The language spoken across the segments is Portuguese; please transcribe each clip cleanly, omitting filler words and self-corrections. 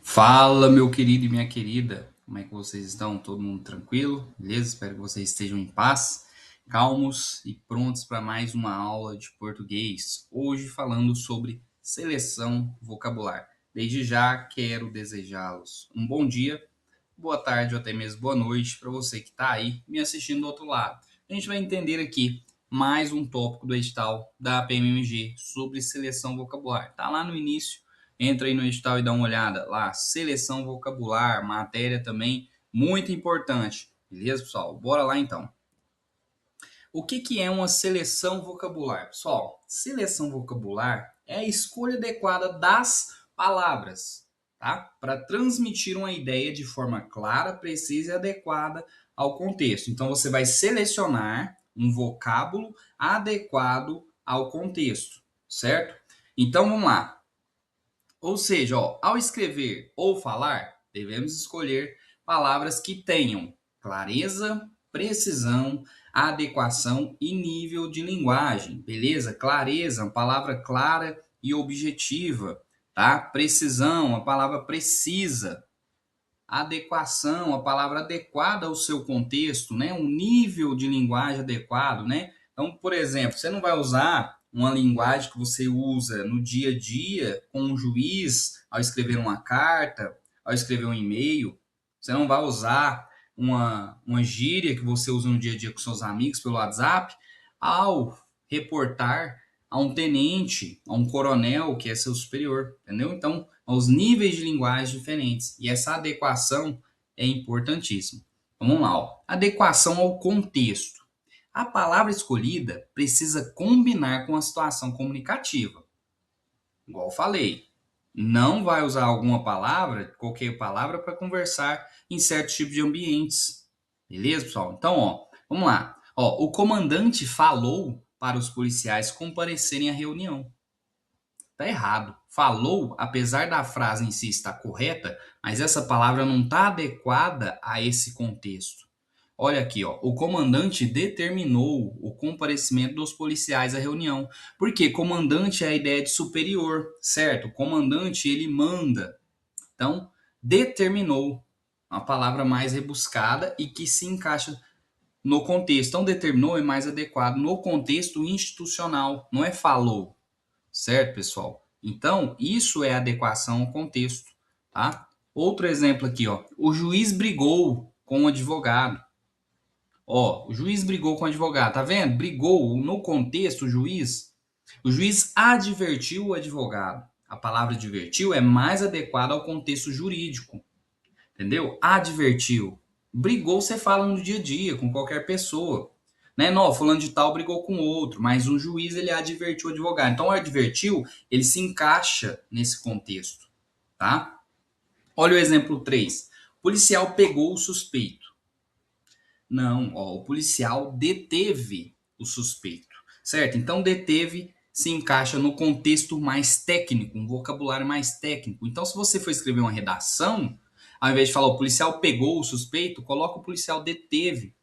Fala, meu querido e minha querida. Como é que vocês estão? Todo mundo tranquilo? Beleza? Espero que vocês estejam em paz, calmos e prontos para mais uma aula de português. Hoje falando sobre seleção vocabular. Desde já quero desejá-los um bom dia, boa tarde ou até mesmo boa noite para você que está aí me assistindo do outro lado. A gente vai entender aqui mais um tópico do edital da PMMG sobre seleção vocabular. Tá lá no início. Entra aí no edital e dá uma olhada lá. Seleção vocabular, matéria também muito importante. Beleza, pessoal? Bora lá então. O que é uma seleção vocabular? Pessoal, seleção vocabular é a escolha adequada das palavras, tá? Para transmitir uma ideia de forma clara, precisa e adequada ao contexto. Então você vai selecionar um vocábulo adequado ao contexto, certo? Então vamos lá. Ou seja, ó, ao escrever ou falar, devemos escolher palavras que tenham clareza, precisão, adequação e nível de linguagem, beleza? Clareza, uma palavra clara e objetiva, tá? Precisão, uma palavra precisa. Adequação, a palavra adequada ao seu contexto, né? Um nível de linguagem adequado, né? Então, por exemplo, você não vai usar uma linguagem que você usa no dia a dia com um juiz ao escrever uma carta, ao escrever um e-mail. Você não vai usar uma gíria que você usa no dia a dia com seus amigos pelo WhatsApp ao reportar a um tenente, a um coronel que é seu superior, entendeu? Então, aos níveis de linguagem diferentes. E essa adequação é importantíssima. Então, vamos lá, ó. Adequação ao contexto. A palavra escolhida precisa combinar com a situação comunicativa. Igual eu falei, não vai usar alguma palavra, qualquer palavra, para conversar em certo tipo de ambientes. Beleza, pessoal? Então, ó, vamos lá. Ó, o comandante falou para os policiais comparecerem à reunião. Tá errado. Falou, apesar da frase em si estar correta, mas essa palavra não está adequada a esse contexto. Olha aqui, ó, o comandante determinou o comparecimento dos policiais à reunião. Porque comandante é a ideia de superior, certo? O comandante, ele manda. Então, determinou, uma palavra mais rebuscada e que se encaixa no contexto. Então, determinou é mais adequado no contexto institucional, não é falou. Certo, pessoal? Então, isso é adequação ao contexto, tá? Outro exemplo aqui, ó. O juiz brigou com o advogado. Ó, o juiz brigou com o advogado, tá vendo? Brigou no contexto, o juiz advertiu o advogado. A palavra advertiu é mais adequada ao contexto jurídico, entendeu? Advertiu. Brigou, você fala no dia a dia com qualquer pessoa. Né? Não, fulano de tal brigou com outro, mas o juiz ele advertiu o advogado. Então, o advertiu, ele se encaixa nesse contexto, tá? Olha o exemplo 3. O policial pegou o suspeito. Não, ó, o policial deteve o suspeito, certo? Então, deteve se encaixa no contexto mais técnico, um vocabulário mais técnico. Então, se você for escrever uma redação, ao invés de falar o policial pegou o suspeito, coloca o policial deteve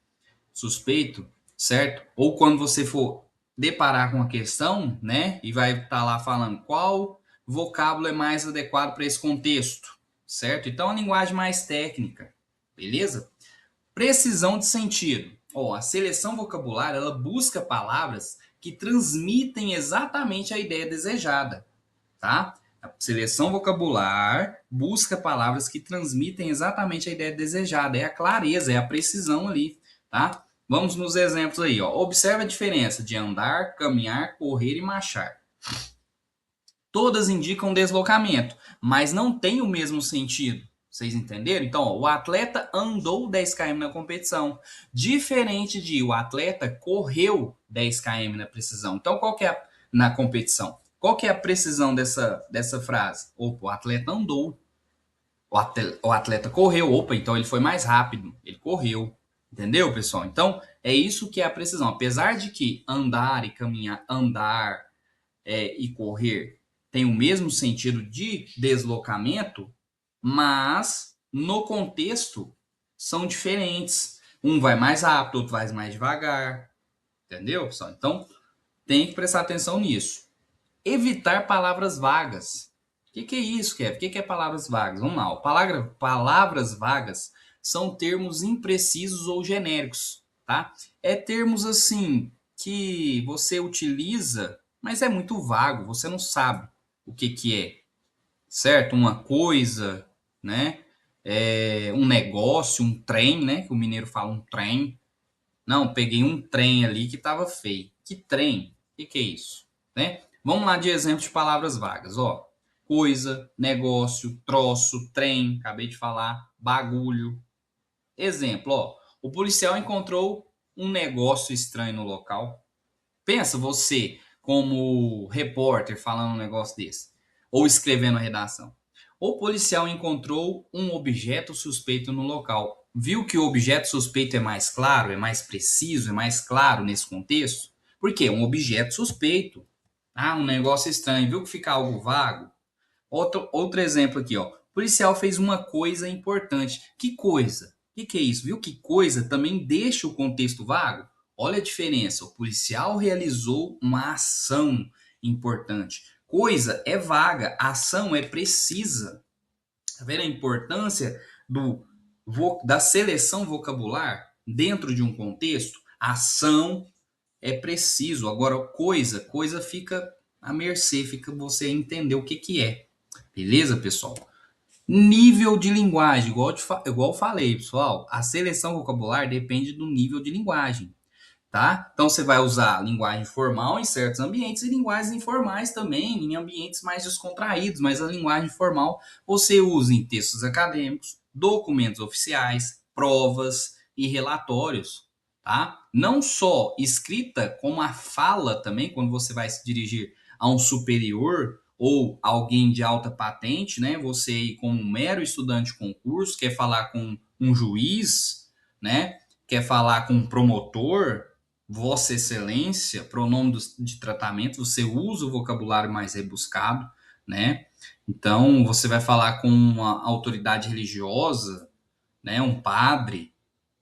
suspeito, certo? Ou quando você for deparar com a questão, né, e vai estar lá falando qual vocábulo é mais adequado para esse contexto, certo? Então, a linguagem mais técnica, beleza? Precisão de sentido. Ó, a seleção vocabular, ela busca palavras que transmitem exatamente a ideia desejada, tá? A seleção vocabular busca palavras que transmitem exatamente a ideia desejada, é a clareza, é a precisão ali, tá? Vamos nos exemplos aí, ó. Observe a diferença de andar, caminhar, correr e marchar. Todas indicam deslocamento, mas não tem o mesmo sentido. Vocês entenderam? Então, ó, o atleta andou 10 km na competição, diferente de o atleta correu 10 km na precisão. Então, qual que é na competição? Qual que é a precisão dessa frase? Opa, o atleta andou. O atleta correu. Opa, então ele foi mais rápido. Ele correu. Entendeu, pessoal? Então, é isso que é a precisão. Apesar de que andar e caminhar, andar e correr tem o mesmo sentido de deslocamento, mas no contexto são diferentes. Um vai mais rápido, outro vai mais devagar. Entendeu, pessoal? Então, tem que prestar atenção nisso. Evitar palavras vagas. Que é isso, Kevin? O que é palavras vagas? Vamos lá. Ó. Palavras vagas são termos imprecisos ou genéricos, tá? É termos assim que você utiliza, mas é muito vago, você não sabe o que é, certo? Uma coisa, né? Um negócio, um trem, né? Que o mineiro fala um trem. Não, peguei um trem ali que estava feio. Que trem? Que é isso? Né? Vamos lá de exemplo de palavras vagas. Ó, coisa, negócio, troço, trem, acabei de falar, bagulho. Exemplo, ó, o policial encontrou um negócio estranho no local. Pensa você como repórter falando um negócio desse, ou escrevendo a redação. O policial encontrou um objeto suspeito no local. Viu que o objeto suspeito é mais claro, é mais preciso, é mais claro nesse contexto? Por quê? Um objeto suspeito. Ah, um negócio estranho. Viu que fica algo vago? Outro exemplo aqui, ó. O policial fez uma coisa importante. Que coisa? Que é isso? Viu que coisa também deixa o contexto vago? Olha a diferença. O policial realizou uma ação importante. Coisa é vaga, ação é precisa. Tá vendo a importância da seleção vocabular dentro de um contexto? Ação é preciso. Agora, coisa fica à mercê, fica você entender o que é. Beleza, pessoal? Nível de linguagem, igual eu falei, pessoal, a seleção vocabular depende do nível de linguagem, tá? Então você vai usar linguagem formal em certos ambientes e linguagens informais também, em ambientes mais descontraídos, mas a linguagem formal você usa em textos acadêmicos, documentos oficiais, provas e relatórios, tá? Não só escrita, como a fala também, quando você vai se dirigir a um superior ou alguém de alta patente, né? Você aí como um mero estudante de concurso, quer falar com um juiz, né? Quer falar com um promotor, Vossa Excelência, pronome de tratamento, você usa o vocabulário mais rebuscado, né? Então, você vai falar com uma autoridade religiosa, né? Um padre,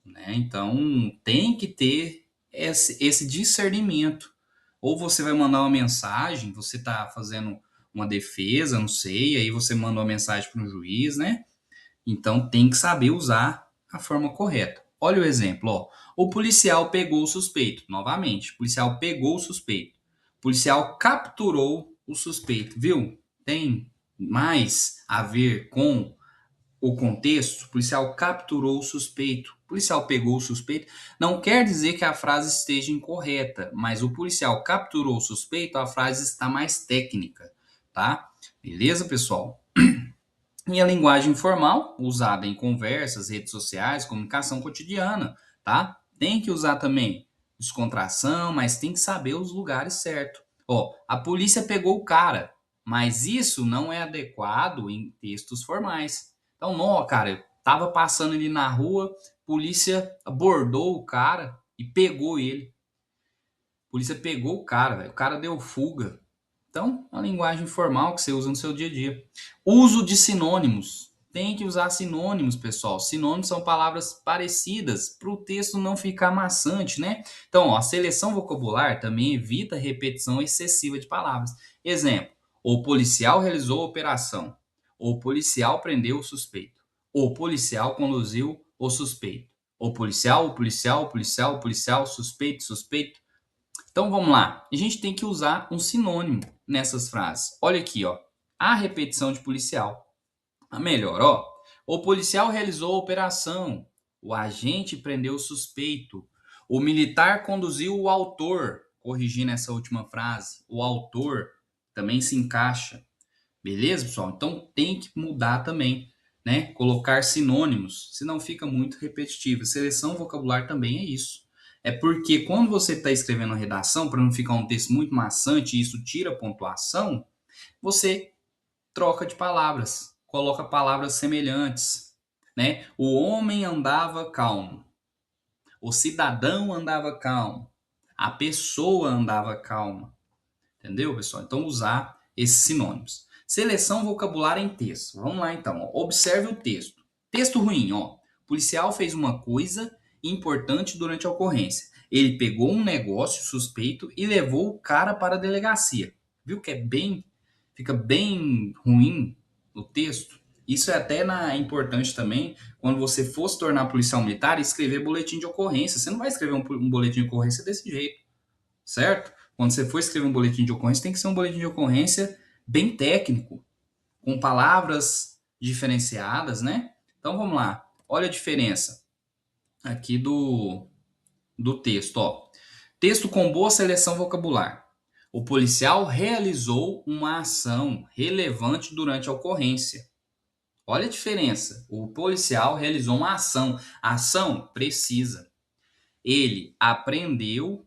né? Então, tem que ter esse discernimento. Ou você vai mandar uma mensagem, você está fazendo uma defesa, não sei, aí você manda uma mensagem para um juiz, né? Então tem que saber usar a forma correta. Olha o exemplo, ó. O policial pegou o suspeito. Novamente, o policial pegou o suspeito. O policial capturou o suspeito, viu? Tem mais a ver com o contexto. O policial capturou o suspeito. O policial pegou o suspeito. Não quer dizer que a frase esteja incorreta, mas o policial capturou o suspeito, a frase está mais técnica, tá? Beleza, pessoal? E a linguagem informal, usada em conversas, redes sociais, comunicação cotidiana, tá? Tem que usar também descontração, mas tem que saber os lugares certos. Ó, a polícia pegou o cara, mas isso não é adequado em textos formais. Então, não, cara, eu tava passando ali na rua, polícia abordou o cara e pegou ele. A polícia pegou o cara, velho. O cara deu fuga. Então, a linguagem formal que você usa no seu dia a dia. Uso de sinônimos. Tem que usar sinônimos, pessoal. Sinônimos são palavras parecidas para o texto não ficar maçante, né? Então, ó, a seleção vocabular também evita repetição excessiva de palavras. Exemplo: o policial realizou a operação. O policial prendeu o suspeito. O policial conduziu o suspeito. O policial, o policial, o policial, o policial, suspeito, suspeito. Então vamos lá. A gente tem que usar um sinônimo nessas frases. Olha aqui, ó. A repetição de policial. A melhor, ó. O policial realizou a operação. O agente prendeu o suspeito. O militar conduziu o autor. Corrigindo essa última frase. O autor também se encaixa. Beleza, pessoal? Então tem que mudar também, né? Colocar sinônimos, senão fica muito repetitivo. Seleção vocabular também é isso. É porque quando você está escrevendo a redação, para não ficar um texto muito maçante e isso tira pontuação, você troca de palavras, coloca palavras semelhantes, né? O homem andava calmo, o cidadão andava calmo, a pessoa andava calma. Entendeu, pessoal? Então, usar esses sinônimos. Seleção vocabular em texto. Vamos lá, então. Ó. Observe o texto. Texto ruim, ó. O policial fez uma coisa importante durante a ocorrência. Ele pegou um negócio suspeito e levou o cara para a delegacia. Viu que é bem fica bem ruim no texto. Isso é até importante também quando você for se tornar policial militar e escrever boletim de ocorrência. Você não vai escrever um boletim de ocorrência desse jeito, certo? Quando você for escrever um boletim de ocorrência, tem que ser um boletim de ocorrência bem técnico, com palavras diferenciadas, né? Então vamos lá. Olha a diferença aqui do texto, ó. Texto com boa seleção vocabular. O policial realizou uma ação relevante durante a ocorrência. Olha a diferença. O policial realizou uma ação. Ação precisa. Ele apreendeu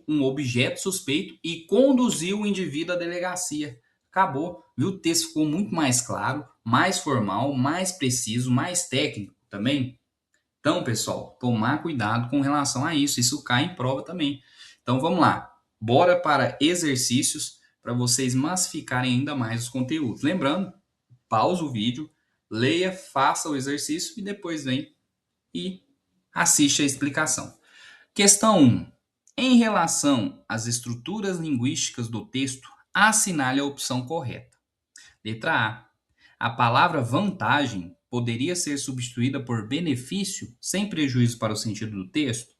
um objeto suspeito e conduziu o indivíduo à delegacia. Acabou. Viu? O texto ficou muito mais claro, mais formal, mais preciso, mais técnico também. Então, pessoal, tomar cuidado com relação a isso. Isso cai em prova também. Então, vamos lá. Bora para exercícios para vocês massificarem ainda mais os conteúdos. Lembrando, pausa o vídeo, leia, faça o exercício e depois vem e assiste a explicação. Questão 1. Em relação às estruturas linguísticas do texto, assinale a opção correta. Letra A. A palavra vantagem poderia ser substituída por benefício sem prejuízo para o sentido do texto?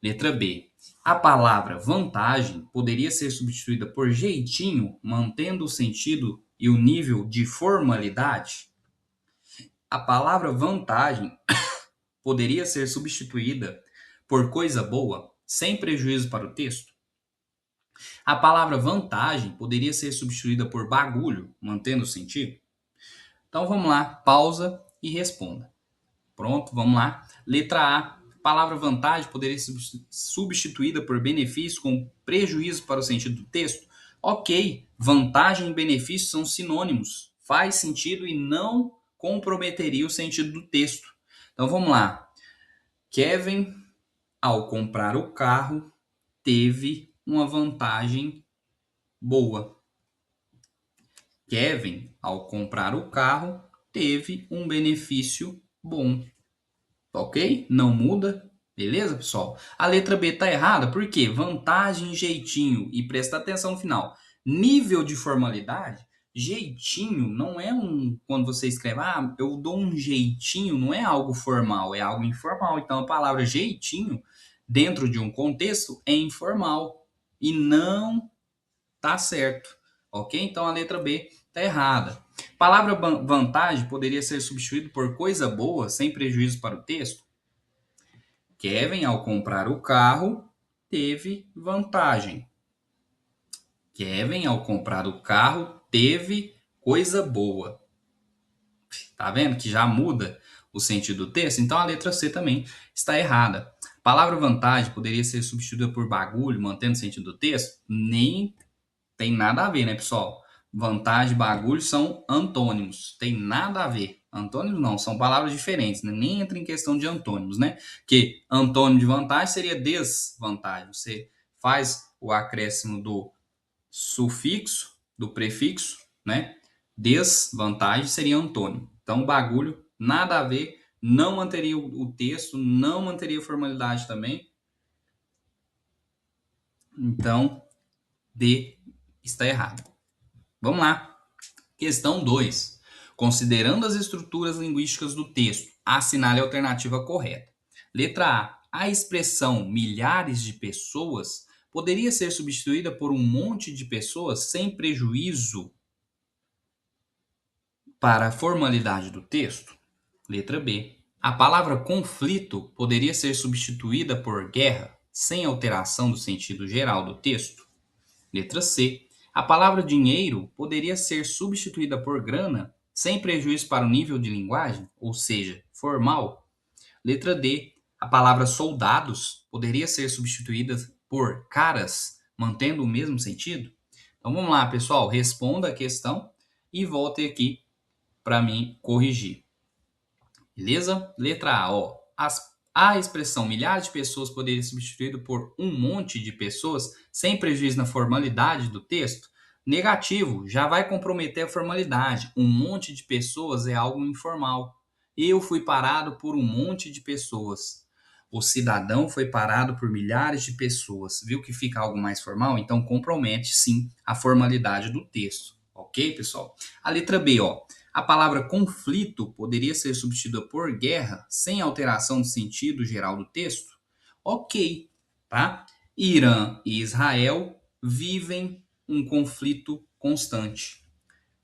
Letra B. A palavra vantagem poderia ser substituída por jeitinho, mantendo o sentido e o nível de formalidade? A palavra vantagem poderia ser substituída por coisa boa, sem prejuízo para o texto? A palavra vantagem poderia ser substituída por bagulho, mantendo o sentido? Então vamos lá, pausa e responda. Pronto, vamos lá. Letra A. Palavra vantagem poderia ser substituída por benefício com prejuízo para o sentido do texto? Ok, vantagem e benefício são sinônimos. Faz sentido e não comprometeria o sentido do texto. Então vamos lá. Kevin, ao comprar o carro, teve uma vantagem boa. Kevin, ao comprar o carro, teve um benefício bom. Ok? Não muda. Beleza, pessoal? A letra B está errada. Por quê? Vantagem, jeitinho. E presta atenção no final. Nível de formalidade. Jeitinho não é quando você escreve, eu dou um jeitinho, não é algo formal, é algo informal. Então a palavra jeitinho, dentro de um contexto, é informal. E não tá certo. Ok? Então a letra B está errada. Palavra vantagem poderia ser substituído por coisa boa, sem prejuízo para o texto? Kevin, ao comprar o carro, teve vantagem. Kevin, ao comprar o carro, teve coisa boa. Tá vendo que já muda o sentido do texto? Então a letra C também está errada. Palavra vantagem poderia ser substituída por bagulho, mantendo o sentido do texto? Nem tem nada a ver, né, pessoal? Vantagem e bagulho são antônimos. Tem nada a ver. Antônimos não, são palavras diferentes, né? Nem entra em questão de antônimos, né? Que antônimo de vantagem seria desvantagem. Você faz o acréscimo do sufixo, do prefixo, né? Desvantagem seria antônimo. Então, bagulho, nada a ver, não manteria o texto, não manteria a formalidade também. Então, D está errado. Vamos lá. Questão 2. Considerando as estruturas linguísticas do texto, assinale a alternativa correta. Letra A. A expressão milhares de pessoas poderia ser substituída por um monte de pessoas sem prejuízo para a formalidade do texto? Letra B. A palavra conflito poderia ser substituída por guerra sem alteração do sentido geral do texto? Letra C. A palavra dinheiro poderia ser substituída por grana sem prejuízo para o nível de linguagem, ou seja, formal? Letra D. A palavra soldados poderia ser substituída por caras, mantendo o mesmo sentido? Então vamos lá, pessoal, responda a questão e volte aqui para mim corrigir. Beleza? Letra A, ó. A expressão milhares de pessoas poderia ser substituída por um monte de pessoas sem prejuízo na formalidade do texto? Negativo, já vai comprometer a formalidade. Um monte de pessoas é algo informal. Eu fui parado por um monte de pessoas. O cidadão foi parado por milhares de pessoas. Viu que fica algo mais formal? Então compromete sim a formalidade do texto. Ok, pessoal? A letra B, ó. A palavra conflito poderia ser substituída por guerra sem alteração do sentido geral do texto? Ok, tá? Irã e Israel vivem um conflito constante.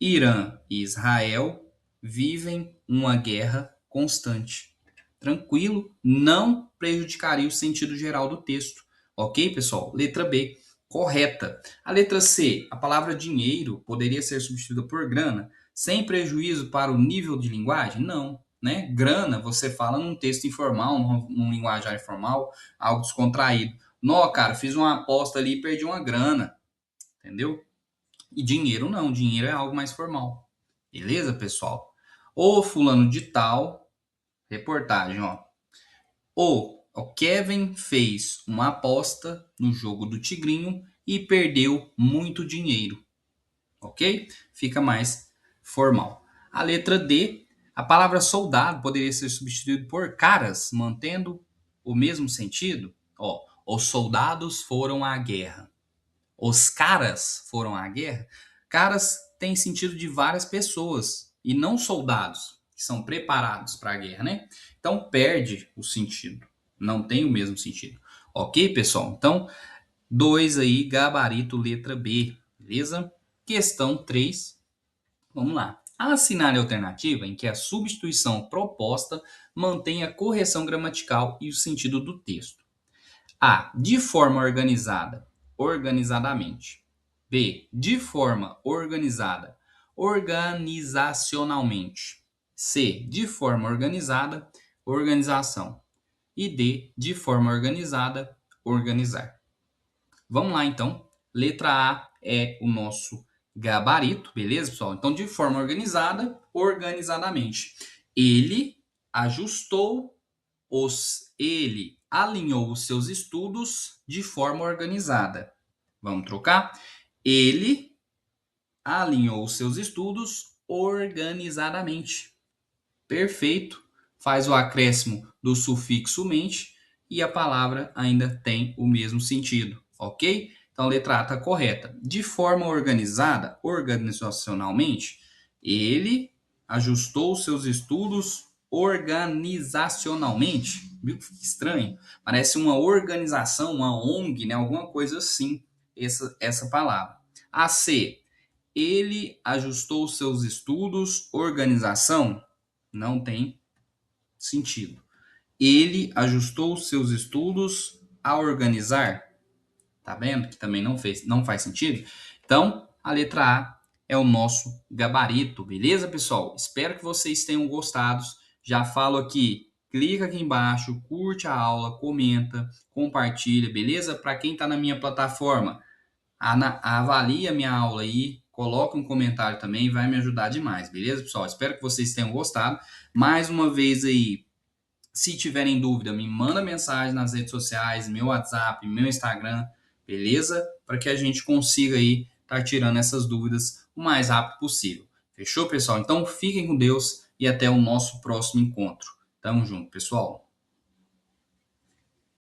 Irã e Israel vivem uma guerra constante. Tranquilo, não prejudicaria o sentido geral do texto. Ok, pessoal? Letra B, correta. A letra C, a palavra dinheiro poderia ser substituída por grana, sem prejuízo para o nível de linguagem? Não. Né? Grana, você fala num texto informal, num linguajar informal, algo descontraído. Nó, cara, fiz uma aposta ali e perdi uma grana. Entendeu? E dinheiro não, dinheiro é algo mais formal. Beleza, pessoal? O fulano de tal, reportagem, ó. O Kevin fez uma aposta no jogo do Tigrinho e perdeu muito dinheiro. Ok? Fica mais formal. A letra D, a palavra soldado poderia ser substituída por caras, mantendo o mesmo sentido. Ó, os soldados foram à guerra. Os caras foram à guerra. Caras tem sentido de várias pessoas e não soldados que são preparados para a guerra, né? Então perde o sentido, não tem o mesmo sentido. Ok, pessoal? Então, 2 aí, gabarito letra B, beleza? Questão 3, vamos lá. Assinale a alternativa em que a substituição proposta mantém a correção gramatical e o sentido do texto. A. De forma organizada, organizadamente. B. De forma organizada, organizacionalmente. C. De forma organizada, organização. E D. De forma organizada, organizar. Vamos lá, então. Letra A é o nosso gabarito, beleza, pessoal? Então, de forma organizada, organizadamente. Ele ajustou ele alinhou os seus estudos de forma organizada. Vamos trocar? Ele alinhou os seus estudos organizadamente. Perfeito. Faz o acréscimo do sufixo mente e a palavra ainda tem o mesmo sentido, ok? Então, a letra A está correta. De forma organizada, organizacionalmente, ele ajustou os seus estudos organizacionalmente. Viu que estranho? Parece uma organização, uma ONG, né? Alguma coisa assim, essa palavra. A C, ele ajustou os seus estudos, organização, não tem sentido. Ele ajustou os seus estudos a organizar. Tá vendo que também não faz sentido? Então, a letra A é o nosso gabarito, beleza, pessoal? Espero que vocês tenham gostado. Já falo aqui, clica aqui embaixo, curte a aula, comenta, compartilha, beleza? Para quem está na minha plataforma, avalie a minha aula aí, coloca um comentário também, vai me ajudar demais, beleza, pessoal? Espero que vocês tenham gostado. Mais uma vez aí, se tiverem dúvida, me manda mensagem nas redes sociais, meu WhatsApp, meu Instagram, beleza? Para que a gente consiga aí estar tirando essas dúvidas o mais rápido possível. Fechou, pessoal? Então fiquem com Deus e até o nosso próximo encontro. Tamo junto, pessoal.